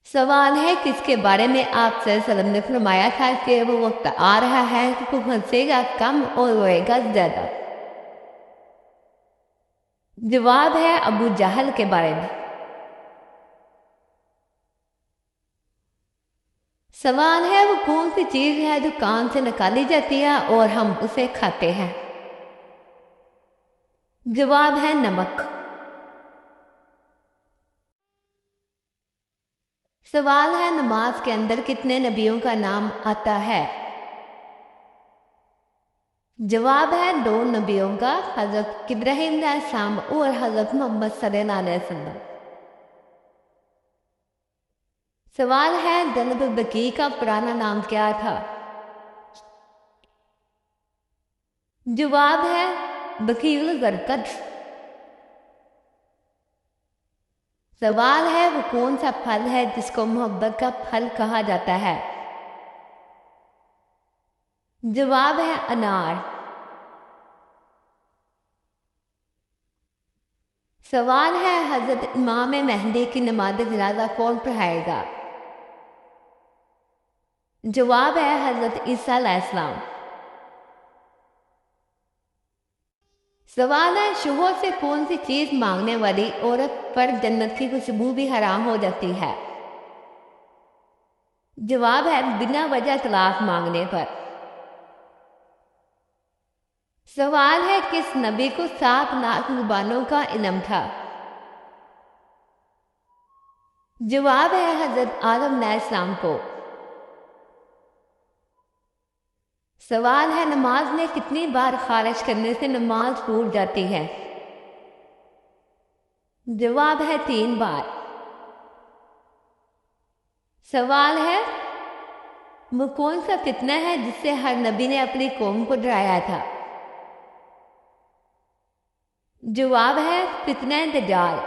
सवाल है किसके बारे में आप सल्लल्लाहु ने फरमाया था कि वो वक्त आ रहा है कि वो हंसेगा कम और रोएगा ज्यादा। जवाब है अबू जहल के बारे में। सवाल है वो कौन सी चीज है जो कान से निकाली जाती है और हम उसे खाते हैं। जवाब है नमक। सवाल है नमाज के अंदर कितने नबियों का नाम आता है। जवाब है दो नबियों का, हजरत इब्राहिम अलैहिस्सलाम और हजरत मोहम्मद सल्लल्लाहु अलैहि वसल्लम। सवाल है जन्नतुल बकी का पुराना नाम क्या था। जवाब है बकीउल गरकद। सवाल है वो कौन सा फल है जिसको मोहब्बत का फल कहा जाता है। जवाब है अनार। सवाल है हजरत इमाम मेहंदी की नमाज जनाजा कौन पढ़ाएगा। जवाब है हजरत ईसा अलैहिस्सलाम। सवाल है शोहर से कौन सी चीज मांगने वाली औरत पर जन्नत की खुशबू भी हराम हो जाती है। जवाब है बिना वजह तलाक मांगने पर। सवाल है किस नबी को 7 लाख जुबानों का इल्म था। जवाब है हजरत आदम अलैहिस्सलाम को। सवाल है नमाज में कितनी बार खारिज करने से नमाज टूट जाती है। जवाब है 3 बार। सवाल है वो कौन सा फितना है जिससे हर नबी ने अपनी कौम को डराया था। जवाब है फितना दज्जाल।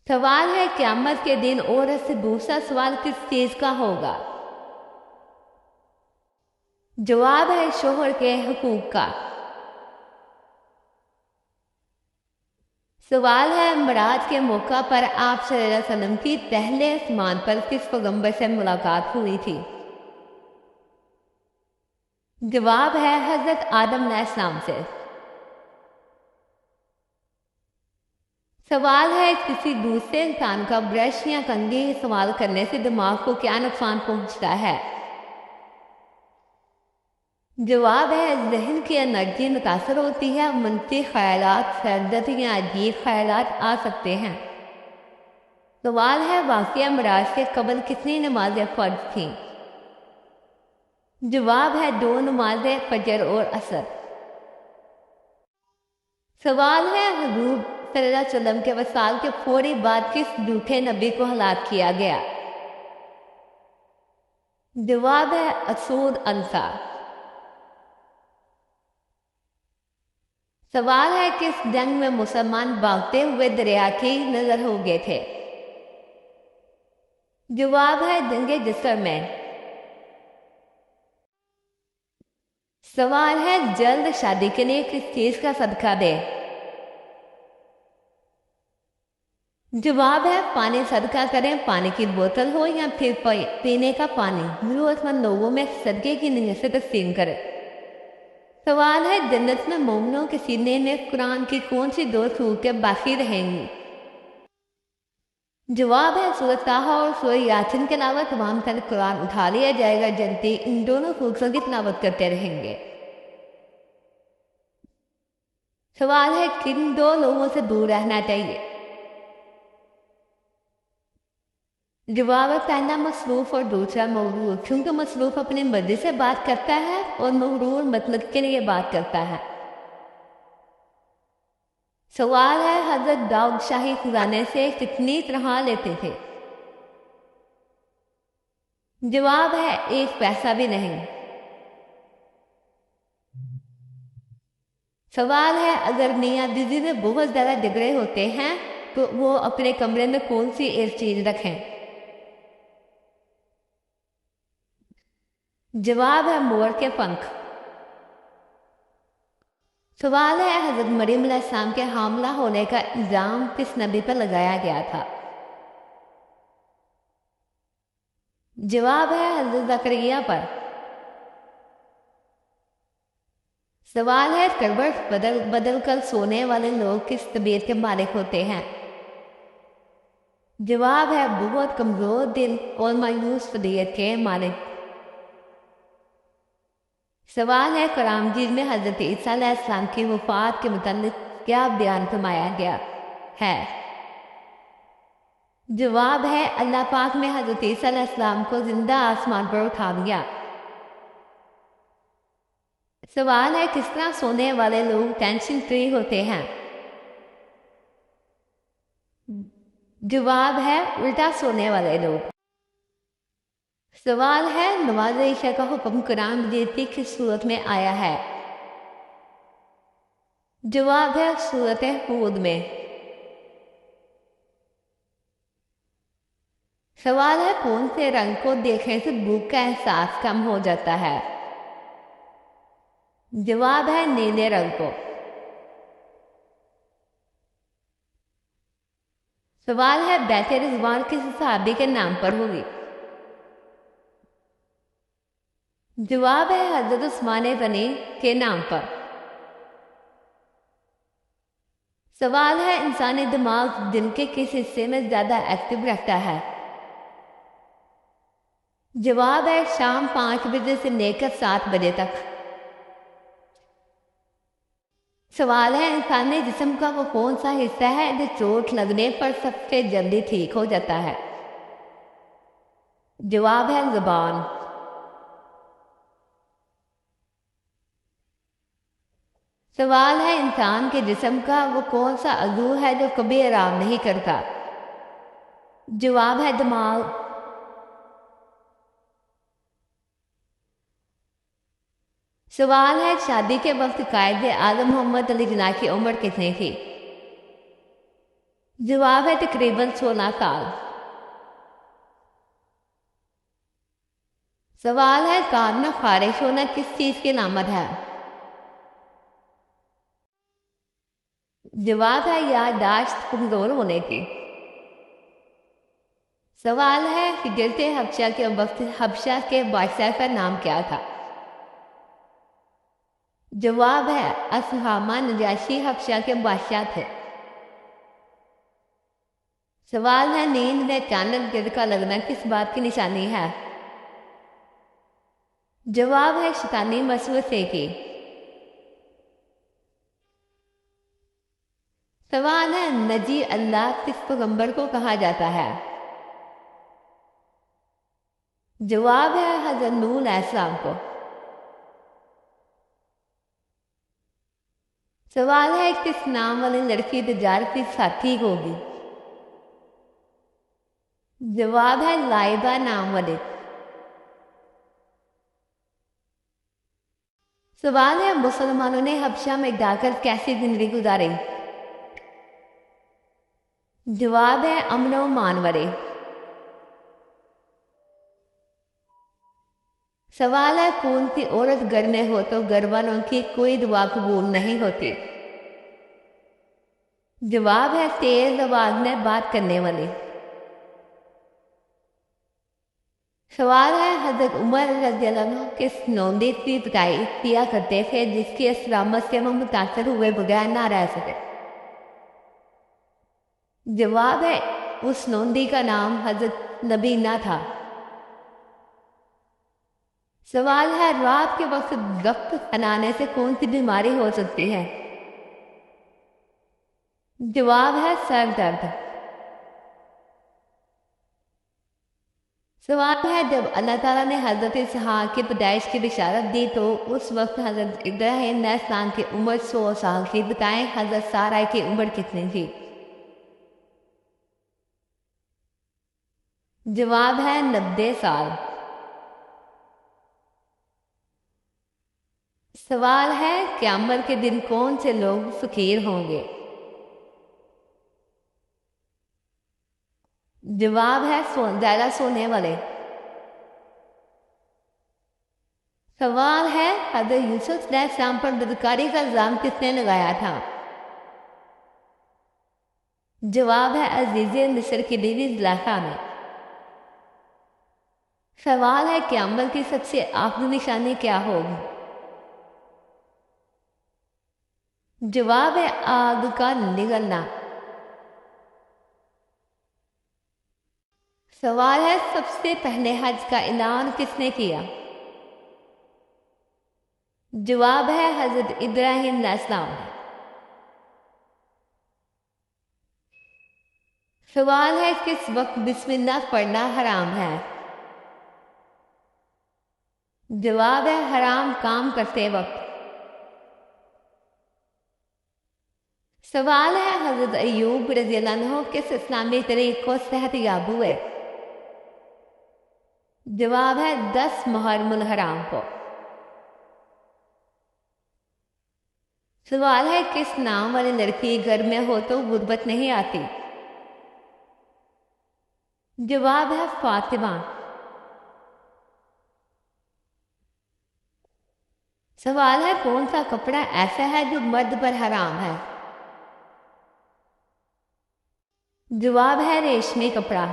सवाल है क़यामत के दिन औरत से दूसरा सवाल किस चीज का होगा। जवाब है शोहर के हुकूक का। सवाल है मराज के मौका पर आप सल्लल्लाहु अलैहि वसल्लम की पहले आसमान पर किस पैगंबर से मुलाकात हुई थी। जवाब है हजरत आदम अलैहिस्सलाम से। सवाल है किसी दूसरे इंसान का ब्रश या कंघी इस्तेमाल करने से दिमाग को क्या नुकसान पहुंचता है। जवाब है जहन की एनर्जी मुतासर होती है, मनफी ख्यालात, सरदर्द या अजीब ख्यालात आ सकते हैं। सवाल है वाक़या मिराज से कबल कितनी नमाजें फर्ज थीं। जवाब है 2 नमाजें फजर और असर। सवाल है हुजूर सल्लल्लाहु अलैहि वसल्लम के वसाल के फौरी बाद किस झूठे नबी को हलाक किया गया। जवाब है असूद अंसा। सवाल है किस जंग में मुसलमान भागते हुए दरिया की नजर हो गए थे। जवाब है जंगे जसर में। सवाल है जल्द शादी के लिए किस चीज का सदका दे। जवाब है पानी सदका करें, पानी की बोतल हो या फिर पीने का पानी जरूरतमंद लोगों में सदके की नीयत से तकसीम करें। सवाल है जन्नत में मोमिनों के सीने में कुरान की कौन सी 2 सूरतें बाकी रहेंगी। जवाब है सूरह ताहा और सूरह यासीन के अलावा तमाम तरह कुरान उठा लिया जाएगा, जनती इन दोनों सूरतों की तिलावत करते रहेंगे। सवाल है किन 2 लोगों से दूर रहना चाहिए। जवाब है पहला मसरूफ और दूसरा मगरूर, क्योंकि मसरूफ अपनी मर्जी से बात करता है और मगरूर मतलब के लिए बात करता है। सवाल है हजरत दाऊद शाही खुजाने से कितनी तरह लेते थे। जवाब है 1 पैसा भी नहीं। सवाल है अगर मियाँ बीवी में बहुत ज्यादा झगड़े होते हैं तो वो अपने कमरे में कौन सी एक चीज रखें। जवाब है मोर के पंख। सवाल है हज़रत मरियम अलैहिस्सलाम के हामला होने का इल्ज़ाम किस नबी पर लगाया गया था? जवाब है हज़रत ज़करिया पर। सवाल है करवट बदल बदल कर सोने वाले लोग किस तबीयत के मालिक होते हैं? जवाब है बहुत कमज़ोर दिल और मायूस तबीयत के मालिक। सवाल है कुरान मजीद में हज़रत ईसा अलैहिस्सलाम की वफ़ात के मुतालिक क्या बयान फरमाया गया है? जवाब है अल्लाह पाक ने हज़रत ईसा अलैहिस्सलाम को जिंदा आसमान पर उठा दिया। सवाल है किस तरह सोने वाले लोग टेंशन फ्री होते हैं? जवाब है उल्टा सोने वाले लोग। सवाल है नमाज ईशा का हुक्म कुरान मजीद की किस सूरत में आया है? जवाब है सूरत हूद में। सवाल है कौन से रंग को देखने से भूख का एहसास कम हो जाता है? जवाब है नीले रंग को। सवाल है बैत रिजवान किस सहाबी के नाम पर हुई? जवाब है हजरत उस्मान गनी के नाम पर। सवाल है इंसानी दिमाग दिन के किस हिस्से में ज्यादा एक्टिव रहता है? जवाब है शाम 5 बजे से लेकर 7 बजे तक। सवाल है इंसानी जिस्म का वो कौन सा हिस्सा है जो चोट लगने पर सबसे जल्दी ठीक हो जाता है? जवाब है जुबान। सवाल है इंसान के जिस्म का वो कौन सा अज़ू है जो कभी आराम नहीं करता? जवाब है दिमाग। सवाल है शादी के वक्त कायदे आज़म मोहम्मद अली जिन्ना की उम्र कितनी थी? जवाब है तकरीबन 16 साल। सवाल है कान में खारिश होना किस चीज की अलामत है? जवाब है याददाश्त कमजोर होने की। सवाल है हिजरत हबशा के वक्त हबशा के बादशाह का नाम क्या था? जवाब है असहामा नजाशी हबशा के बादशाह थे। सवाल है नींद में अचानक झटका लगना किस बात की निशानी है? जवाब है शैतानी वसवसे की। सवाल है नजी अल्लाह किस पैगंबर को कहा जाता है? जवाब है हज़रत नूह अलैहिस्सलाम को। सवाल है किस नाम वाली लड़की दज्जाल की साथी होगी? जवाब है लाइबा नाम वाली। सवाल है मुसलमानों ने हबशा में जाकर कैसी जिंदगी गुजारी? जवाब है अमन व मान वाले। सवाल है कौन सी औरत घर में हो तो घर वालों की कोई दुआ कबूल नहीं होती? जवाब है तेज आवाज में बात करने वाली। सवाल है हजरत उमर रज़ियल्लाहु अन्हु किस नौंदी की पिटाई किया करते थे जिसकी असलामत से वो मुतासर हुए बगैर ना रह सके? जवाब है उस नौंदी का नाम हजरत नबीना था। सवाल है रात के वक्त गफ्त फैलाने से कौन सी बीमारी हो सकती है? जवाब है सर दर्द। सवाल है जब अल्लाह ताला ने हजरत इसहाक की पैदाइश की बिशारत दी तो उस वक्त हजरत इब्राहिम अलैहिस्सलाम की उम्र 100 साल थी। बताएं हजरत सारा की उम्र कितनी थी? जवाब है 90 साल। सवाल है क़यामत के दिन कौन से लोग फकीर होंगे? जवाब है ज्यादा सोने वाले। सवाल है, हज़रत यूसुफ अलैहिस्सलाम पर बदकारी का इल्ज़ाम किसने लगाया था? जवाब है अजीज़ मिस्र की बीवी ज़ुलेखा ने। सवाल है, क़यामत की सबसे आखिरी निशानी क्या होगी? जवाब है आग का निगलना। सवाल है, सबसे पहले हज का ऐलान किसने किया? जवाब है हज़रत इब्राहीम अलैहिस्सलाम ने। सवाल है, किस वक्त बिस्मिल्लाह पढ़ना हराम है? जवाब है हराम काम करते वक्त। सवाल है, हज़रत अय्यूब रज़ियल्लाहु अन्हु किस इस्लामी तरीक़ को सेहत याब हुए? जवाब है 10 मुहर्रमुल हराम को। सवाल है, किस नाम वाली लड़की घर में हो तो गुर्बत नहीं आती? जवाब है फातिमा। सवाल है, कौन सा कपड़ा ऐसा है जो मर्द पर हराम है? जवाब है रेशमी कपड़ा।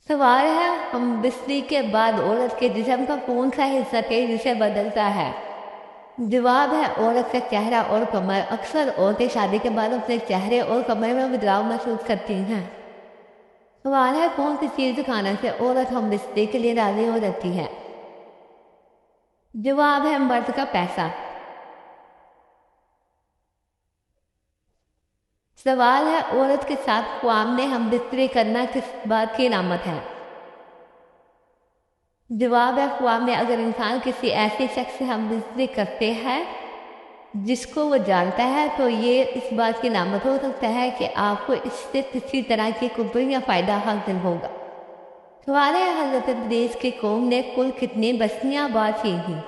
सवाल है, हम बिस्ती के बाद औरत के जिस्म का कौन सा हिस्सा तेजी से बदलता है? जवाब है औरत का चेहरा और कमर। अक्सर औरतें शादी के बाद अपने चेहरे और कमर में बदलाव महसूस करती हैं। सवाल है, कौन सी चीज़ खाने से औरत हम बिस्ती के लिए राजी हो जाती है? जवाब है मर्द का पैसा। सवाल है, औरत के साथ ख्वाब में हम बिस्तरी करना किस बात की अलामत है? जवाब है ख्वाब में अगर इंसान किसी ऐसे शख्स से हम बिस्तरी करते हैं जिसको वो जानता है तो ये इस बात की अलामत हो सकता है कि आपको इससे किसी तरह की कुफर या फ़ायदा हासिल होगा। सवाल है, हज़रत इब्लीस की कौम ने कुल कितनी बस्तियाँ आबाद की थी?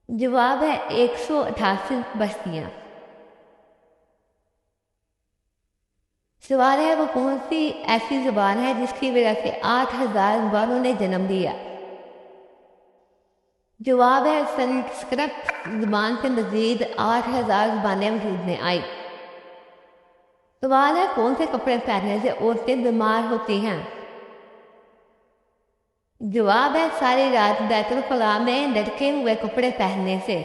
जवाब है 188 बस्तियाँ। सवाल है, वो कौन सी ऐसी ज़ुबान है जिसकी वजह से 8000 ज़ुबानों ने जन्म लिया? जवाब है संस्कृत ज़ुबान से मज़ीद 8000 ज़ुबानें वजूद में आई। सवाल है, कौन से कपड़े पहनने से औरतें बीमार होती हैं? जवाब है सारी रात बैतुल खला में लटके हुए कपड़े पहनने से।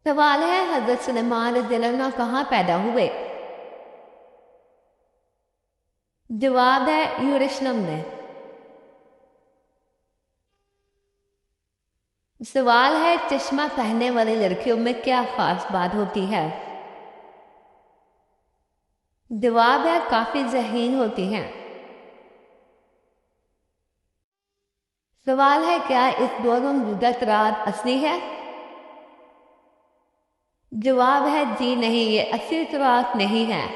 सवाल है, हज़रत सुलेमान रज़ियल्लाहु अन्हु कहाँ पैदा हुए? जवाब है यरूशलेम में। सवाल है, चश्मा पहनने वाली लड़कियों में क्या खास बात होती है? जवाब है काफी ज़हीन होती हैं। सवाल है, क्या इस दौर में मौजूदा रात असली है? जवाब है जी नहीं, ये असली रात नहीं है।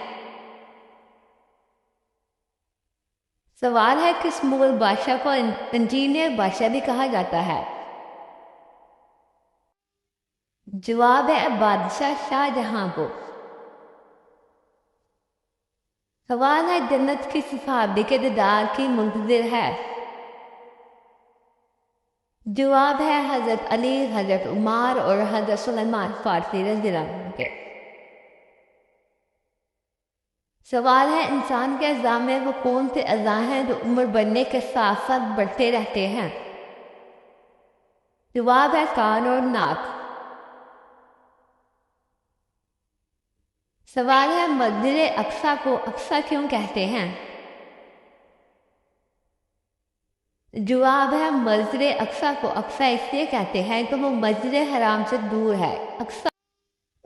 सवाल है, किस मुगल बादशाह को इंजीनियर बादशाह भी कहा जाता है? जवाब है बादशाह शाहजहां को। सवाल है, जन्नत किस सहाबी के दीदार की मुंतज़िर है? जवाब है हज़रत अली, हज़रत उमर और हज़रत सुलेमान फ़ारसी रज़ियल्लाहु अन्हु के। सवाल है, इंसान के अज़ा में वो कौन से अज़ा हैं जो उम्र बढ़ने के साथ साथ बढ़ते रहते हैं? जवाब है कान और नाक। सवाल है, मस्जिद अक्सा को अक्सा क्यों कहते हैं? जवाब है मस्जिद अक्सा को अक्सा इसलिए कहते हैं कि वो मस्जिद हराम से दूर है। अक्सा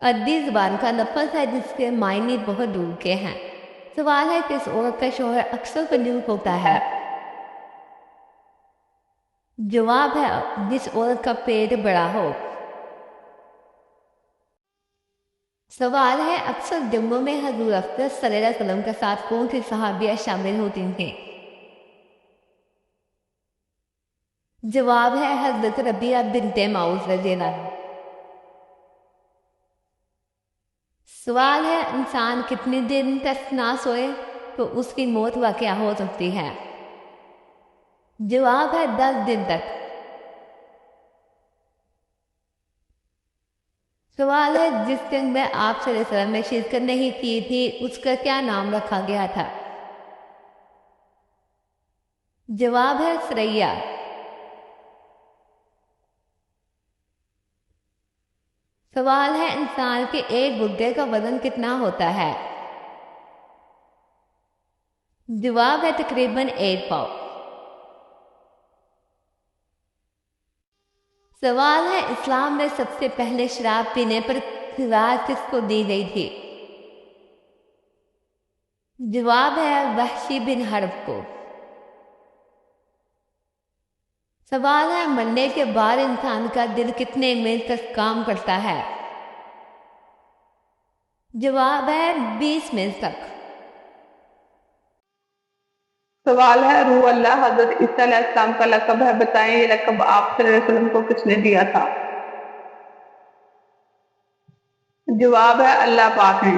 अरबी ज़ुबान का लफ्ज़ है जिसके मायने बहुत दूर के हैं। सवाल है, किस औरत का शौहर अक्सर कंजूस होता है? जवाब है जिस औरत का पेट बड़ा हो। सवाल है, अक्सर जंगों में हजूर अफजल सल्लल्लाहु अलैहि वसल्लम के साथ कौन सी सहाबियाँ शामिल होती हैं? जवाब है हजरत रबिया बिन्ते मऊस रज़ियल्लाहु अन्हा। सवाल है, इंसान कितने दिन तक ना सोए? तो उसकी मौत वाकया हो सकती है। जवाब है 10 दिन तक। सवाल है जिस जंग में आप सल्लल्लाहु ने शिरकत नहीं की थी उसका क्या नाम रखा गया था? जवाब है सरैया। सवाल है इंसान के एक गुर्दे का वजन कितना होता है? जवाब है तकरीबन 1 पाउ। सवाल है इस्लाम में सबसे पहले शराब पीने पर सज़ा किसको दी गई थी? जवाब है वहशी बिन हर्ब को। सवाल है मरने के बाद इंसान का दिल कितने मिनट तक काम करता है? जवाब है 20 मिनट तक। सवाल है रूह अल्लाह हजरत ईसा अलैहिस्सलाम का लक़ब है, बताएं ये लक़ब आप सल्लल्लाहु अलैहि वसल्लम को किसने दिया था? जवाब है अल्लाह पाक ने।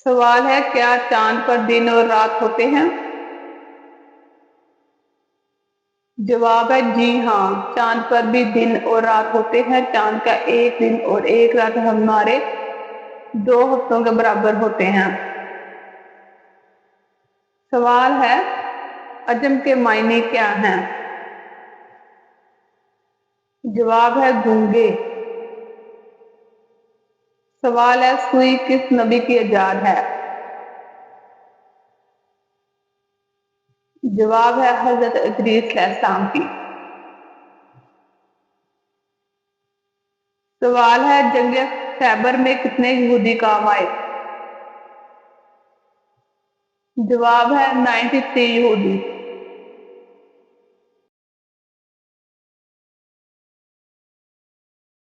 सवाल है क्या चांद पर दिन और रात होते हैं? जवाब है जी हाँ, चांद पर भी दिन और रात होते हैं। चांद का एक दिन और एक रात हमारे 2 हफ्तों के बराबर होते हैं। सवाल है अजम के मायने क्या हैं? जवाब है गूंगे। सवाल है सुई किस नबी की इजाद है? जवाब है हजरत इदरीस अलैहिस्सलाम की। सवाल है जंग खैबर में कितने यहूदी काम आए? जवाब है 93 यहूदी।